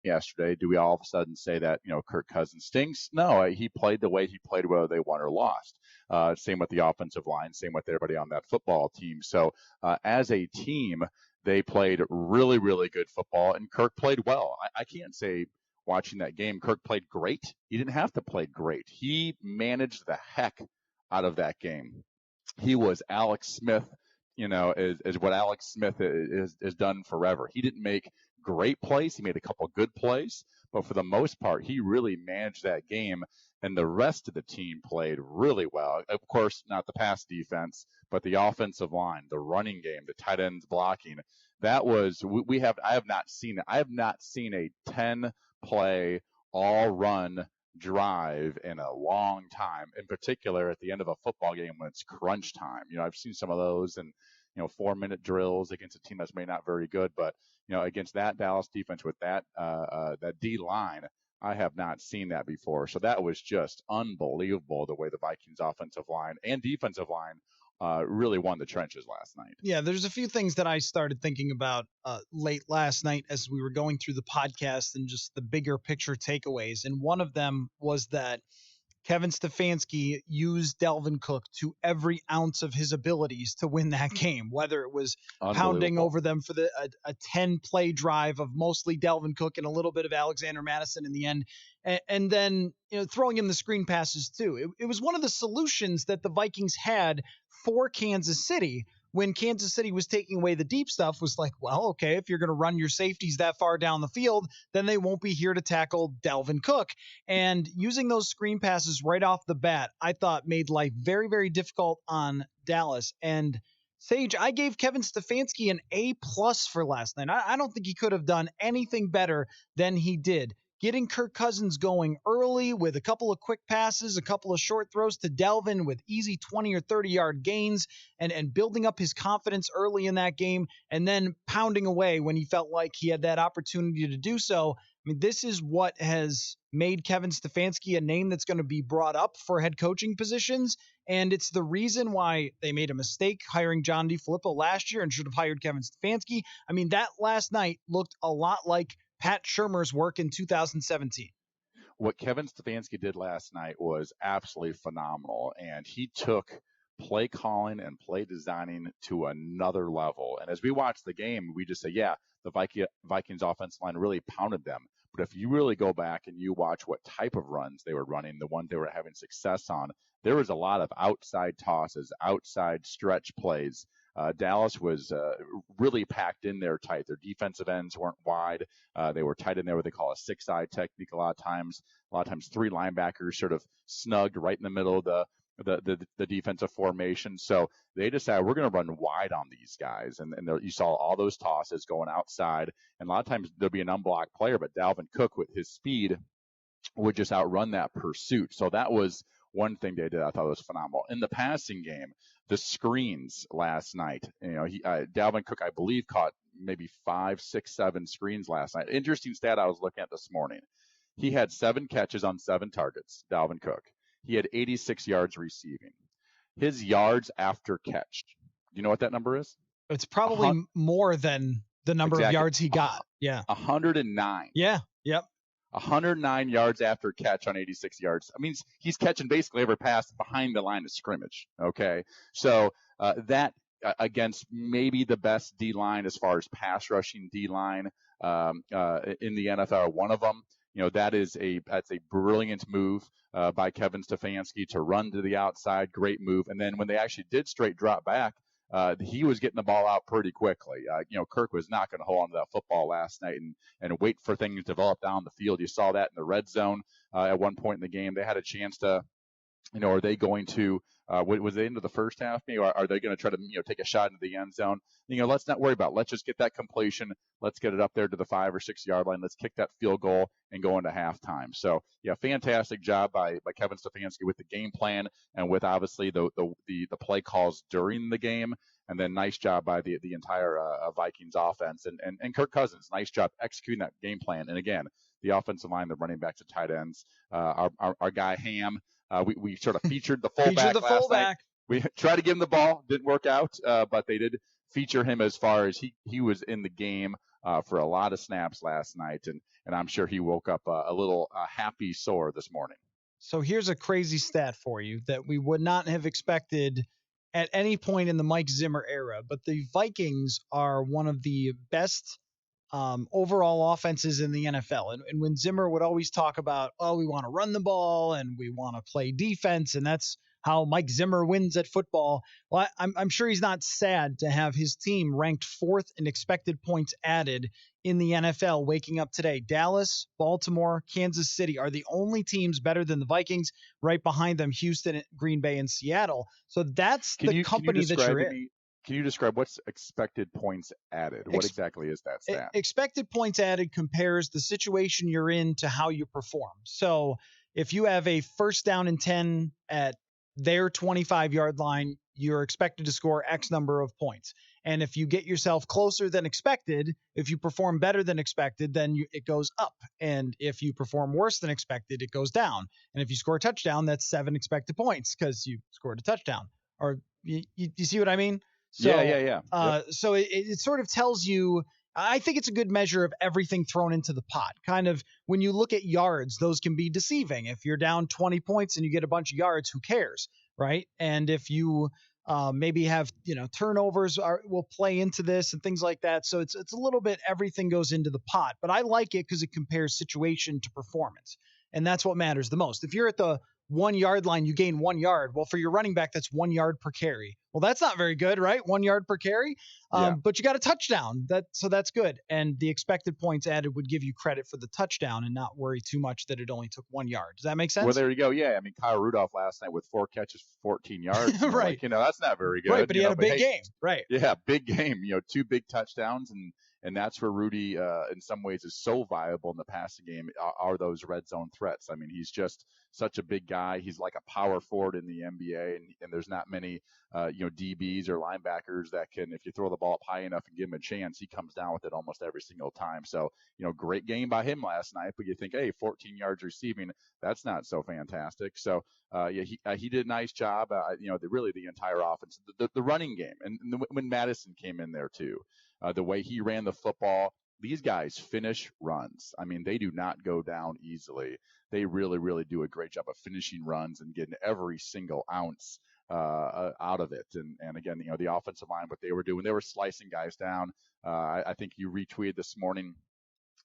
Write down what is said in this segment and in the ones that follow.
yesterday, do we all of a sudden say that, Kirk Cousins stinks? No, he played the way he played, whether they won or lost. Same with the offensive line, same with everybody on that football team. So as a team, they played really, really good football, and Kirk played well. I can't say watching that game, Kirk played great. He didn't have to play great. He managed the heck out of that game. He was Alex Smith, is what Alex Smith is done forever. He didn't make great plays. He made a couple good plays, but for the most part, he really managed that game. And the rest of the team played really well. Of course, not the pass defense, but the offensive line, the running game, the tight ends blocking. That was I have not seen it. I have not seen a 10-play all run drive in a long time, in particular at the end of a football game when it's crunch time. I've seen some of those and 4-minute drills against a team that's maybe not very good, but against that Dallas defense with that D line, I have not seen that before. So that was just unbelievable the way the Vikings offensive line and defensive line really won the trenches last night. Yeah, there's a few things that I started thinking about late last night as we were going through the podcast and just the bigger picture takeaways. And one of them was that Kevin Stefanski used Dalvin Cook to every ounce of his abilities to win that game, whether it was pounding over them for a 10-play drive of mostly Dalvin Cook and a little bit of Alexander Mattison in the end, and then throwing him the screen passes too. It was one of the solutions that the Vikings had for Kansas City when Kansas City was taking away the deep stuff. Was like, well, okay, if you're going to run your safeties that far down the field, then they won't be here to tackle Dalvin Cook. And using those screen passes right off the bat, I thought made life very, very difficult on Dallas. And Sage, I gave Kevin Stefanski an A+ for last night. I don't think he could have done anything better than he did. Getting Kirk Cousins going early with a couple of quick passes, a couple of short throws to Dalvin with easy 20 or 30-yard gains, and building up his confidence early in that game, and then pounding away when he felt like he had that opportunity to do so. I mean, this is what has made Kevin Stefanski a name that's going to be brought up for head coaching positions, and it's the reason why they made a mistake hiring John DeFilippo last year and should have hired Kevin Stefanski. I mean, that last night looked a lot like Pat Shurmur's work in 2017. What Kevin Stefanski did last night was absolutely phenomenal, and he took play calling and play designing to another level. And as we watched the game, we just say, yeah, the Vikings offensive line really pounded them. But if you really go back and you watch what type of runs they were running, the ones they were having success on, there was a lot of outside tosses, outside stretch plays. Dallas was really packed in there tight. Their defensive ends weren't wide. They were tight in there, what they call a six-eye technique a lot of times. A lot of times 3 linebackers sort of snugged right in the middle of the defensive formation. So they decided we're going to run wide on these guys. And you saw all those tosses going outside. And a lot of times there'll be an unblocked player, but Dalvin Cook with his speed would just outrun that pursuit. So that was one thing they did I thought was phenomenal. In the passing game, the screens last night, Dalvin Cook, I believe, caught maybe 5, 6, 7 screens last night. Interesting stat I was looking at this morning. He had 7 catches on 7 targets, Dalvin Cook. He had 86 yards receiving. His yards after catch, do you know what that number is? It's probably more than the number of yards he got. Yeah. 109. Yeah. Yep. 109 yards after catch on 86 yards. I mean, he's catching basically every pass behind the line of scrimmage. Okay. So that against maybe the best D-line as far as pass rushing D-line in the NFL, one of them, that's a brilliant move by Kevin Stefanski to run to the outside. Great move. And then when they actually did straight drop back, he was getting the ball out pretty quickly. Kirk was not going to hold on to that football last night and wait for things to develop down the field. You saw that in the red zone at one point in the game. They had a chance to, are they going to, was it into the first half? Maybe, or are they going to try to, take a shot into the end zone? Let's not worry about it. Let's just get that completion. Let's get it up there to the 5 or 6 yard line. Let's kick that field goal and go into halftime. So, yeah, fantastic job by Kevin Stefanski with the game plan and with obviously the play calls during the game. And then nice job by the entire Vikings offense and Kirk Cousins. Nice job executing that game plan. And again, the offensive line, the running backs, the tight ends, our guy Ham. We sort of featured the fullback last night. We tried to give him the ball, didn't work out, but they did feature him as far as he was in the game for a lot of snaps last night, and I'm sure he woke up a little happy sore this morning. So here's a crazy stat for you that we would not have expected at any point in the Mike Zimmer era, but the Vikings are one of the best overall offenses in the NFL. And when Zimmer would always talk about, oh, we want to run the ball and we want to play defense, and that's how Mike Zimmer wins at football. Well, I'm sure he's not sad to have his team ranked fourth in expected points added in the NFL waking up today. Dallas, Baltimore, Kansas City are the only teams better than the Vikings. Right behind them, Houston, Green Bay, and Seattle. So that's the company that you're in. Can you describe what's expected points added? What exactly is that stat? Expected points added compares the situation you're in to how you perform. So if you have a first down and 10 at their 25-yard line, you're expected to score X number of points. And if you get yourself closer than expected, if you perform better than expected, then it goes up. And if you perform worse than expected, it goes down. And if you score a touchdown, that's 7 expected points because you scored a touchdown. Or you see what I mean? So, yeah. So it sort of tells you, I think it's a good measure of everything thrown into the pot. Kind of when you look at yards, those can be deceiving. If you're down 20 points and you get a bunch of yards, who cares, right? And if you maybe have, turnovers will play into this and things like that. So it's a little bit, everything goes into the pot. But I like it because it compares situation to performance. And that's what matters the most. If you're at the 1 yard line, you gain 1 yard. Well, for your running back, that's 1 yard per carry. Well, that's not very good, right? 1 yard per carry. But you got a touchdown. So that's good. And the expected points added would give you credit for the touchdown and not worry too much that it only took 1 yard. Does that make sense? Well, there you go. Yeah. I mean, Kyle Rudolph last night with 4 catches, 14 yards. Right. That's not very good. Right. But he had a big game. Right. Yeah. Big game, 2 big touchdowns. And that's where Rudy, in some ways, is so viable in the passing game are those red zone threats. I mean, he's just such a big guy. He's like a power forward in the NBA, and there's not many, DBs or linebackers that can, if you throw the ball up high enough and give him a chance, he comes down with it almost every single time. So, great game by him last night. But you think, hey, 14 yards receiving, that's not so fantastic. So, he did a nice job. Really the entire offense, the running game, and when Madison came in there too. The way he ran the football, these guys finish runs. I mean, they do not go down easily. They really, really do a great job of finishing runs and getting every single ounce out of it. And again, the offensive line, what they were doing, they were slicing guys down. I think you retweeted this morning.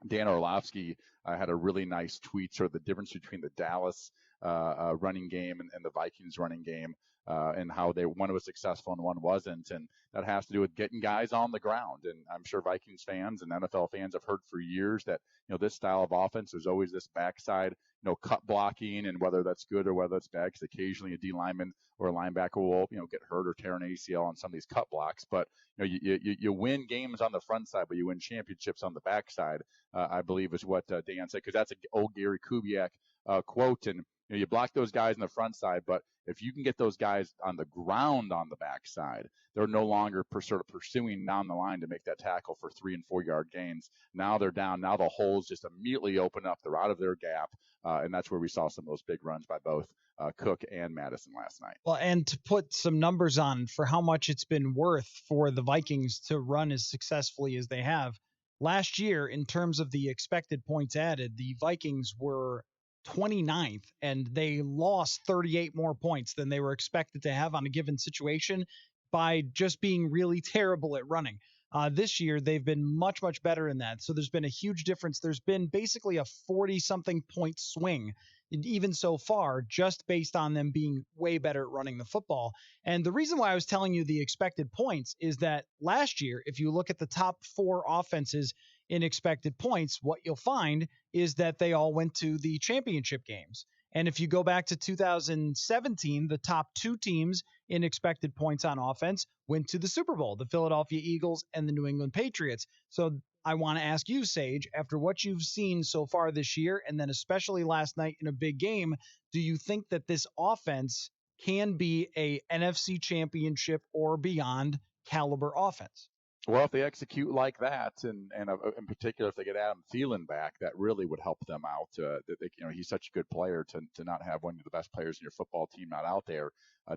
Dan Orlovsky had a really nice tweet, sort of the difference between the Dallas running game and the Vikings running game. And how one was successful and one wasn't. And that has to do with getting guys on the ground. And I'm sure Vikings fans and NFL fans have heard for years that, this style of offense, there's always this backside, cut blocking, and whether that's good or whether it's bad, because occasionally a D lineman or a linebacker will, get hurt or tear an ACL on some of these cut blocks. But, you win games on the front side, but you win championships on the backside, I believe is what Dan said, because that's an old Gary Kubiak quote. And, you block those guys on the front side, but if you can get those guys on the ground on the backside, they're no longer sort of pursuing down the line to make that tackle for 3 and 4 yard gains. Now they're down. Now the holes just immediately open up. They're out of their gap. And that's where we saw some of those big runs by both Cook and Madison last night. Well, and to put some numbers on for how much it's been worth for the Vikings to run as successfully as they have. Last year, in terms of the expected points added, the Vikings were 29th, and they lost 38 more points than they were expected to have on a given situation by just being really terrible at running. This year, they've been much, much better in that. So there's been a huge difference. There's been basically a 40-something point swing, even so far, just based on them being way better at running the football. And the reason why I was telling you the expected points is that last year, if you look at the top 4 offenses in expected points, what you'll find is that they all went to the championship games. And if you go back to 2017, the top 2 teams in expected points on offense went to the Super Bowl, the Philadelphia Eagles and the New England Patriots. So I want to ask you, Sage, after what you've seen so far this year, and then especially last night in a big game, do you think that this offense can be a NFC championship or beyond caliber offense? Well, if they execute like that, and in particular if they get Adam Thielen back, that really would help them out. He's such a good player to not have one of the best players in your football team not out there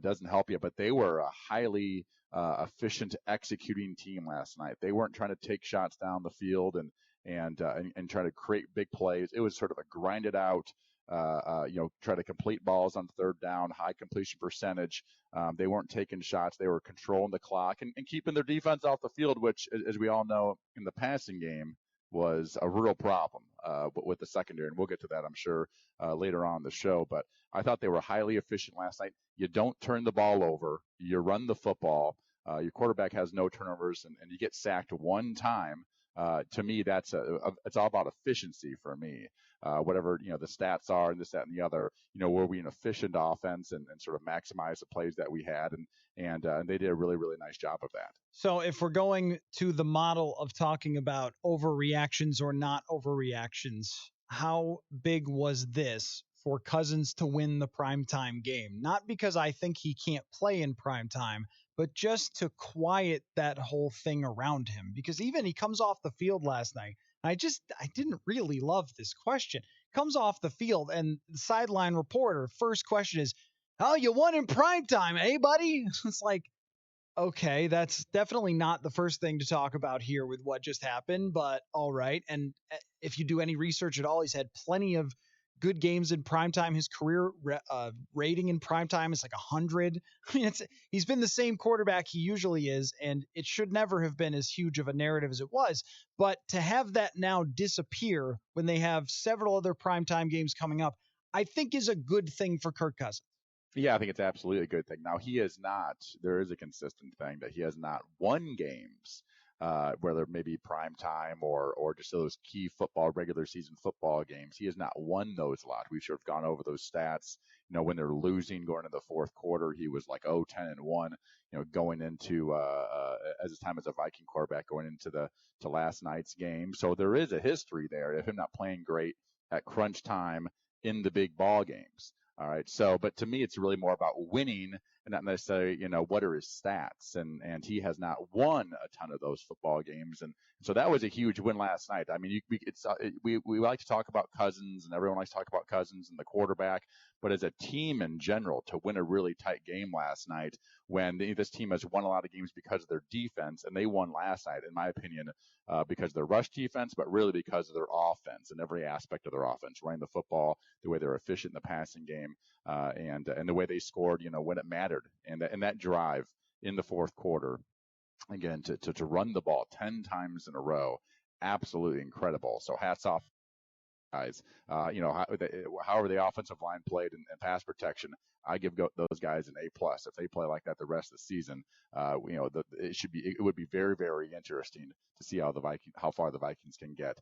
doesn't help you. But they were a highly efficient executing team last night. They weren't trying to take shots down the field and try to create big plays. It was sort of a grinded out. Try to complete balls on third down, high completion percentage. They weren't taking shots. They were controlling the clock and keeping their defense off the field, which, as we all know, in the passing game was a real problem with the secondary. And we'll get to that, I'm sure, later on in the show. But I thought they were highly efficient last night. You don't turn the ball over. You run the football. Your quarterback has no turnovers, and you get sacked one time. To me, it's all about efficiency for me. Whatever the stats are, and this, that, and the other. Were we an efficient offense and sort of maximize the plays that we had, and they did a really really nice job of that. So if we're going to the model of talking about overreactions or not overreactions, how big was this for Cousins to win the primetime game? Not because I think he can't play in primetime, but just to quiet that whole thing around him. Because even he comes off the field last night. I didn't really love this question. Comes off the field and the sideline reporter, first question is, "Oh, you won in primetime, eh, buddy?" It's like, okay, that's definitely not the first thing to talk about here with what just happened, but all right. And if you do any research at all, he's had plenty of good games in primetime. His career rating in primetime is like 100. I mean, he's been the same quarterback he usually is, and it should never have been as huge of a narrative as it was. But to have that now disappear when they have several other primetime games coming up, I think is a good thing for Kirk Cousins. Yeah, I think it's absolutely a good thing. Now, he is not, there is a consistent thing that he has not won games, whether maybe prime time or just those key football, regular season football games. He has not won those a lot. We've sort of gone over those stats. When they're losing going into the fourth quarter, he was like 10-1, going into, as his time as a Viking quarterback, going into to last night's game. So there is a history there of him not playing great at crunch time in the big ball games. All right. So, but to me, it's really more about winning and not necessarily, what are his stats? And he has not won a ton of those football games. And so that was a huge win last night. I mean, we like to talk about Cousins, and everyone likes to talk about Cousins and the quarterback, but as a team in general, to win a really tight game last night when this team has won a lot of games because of their defense, and they won last night, in my opinion, because of their rush defense, but really because of their offense and every aspect of their offense, running the football, the way they're efficient in the passing game, and the way they scored, when it mattered, and that drive in the fourth quarter, again, to run the ball 10 times in a row, absolutely incredible. So hats off, guys. However the offensive line played and pass protection, I give those guys an A+. If they play like that the rest of the season, it would be very very interesting to see how far the Vikings can get.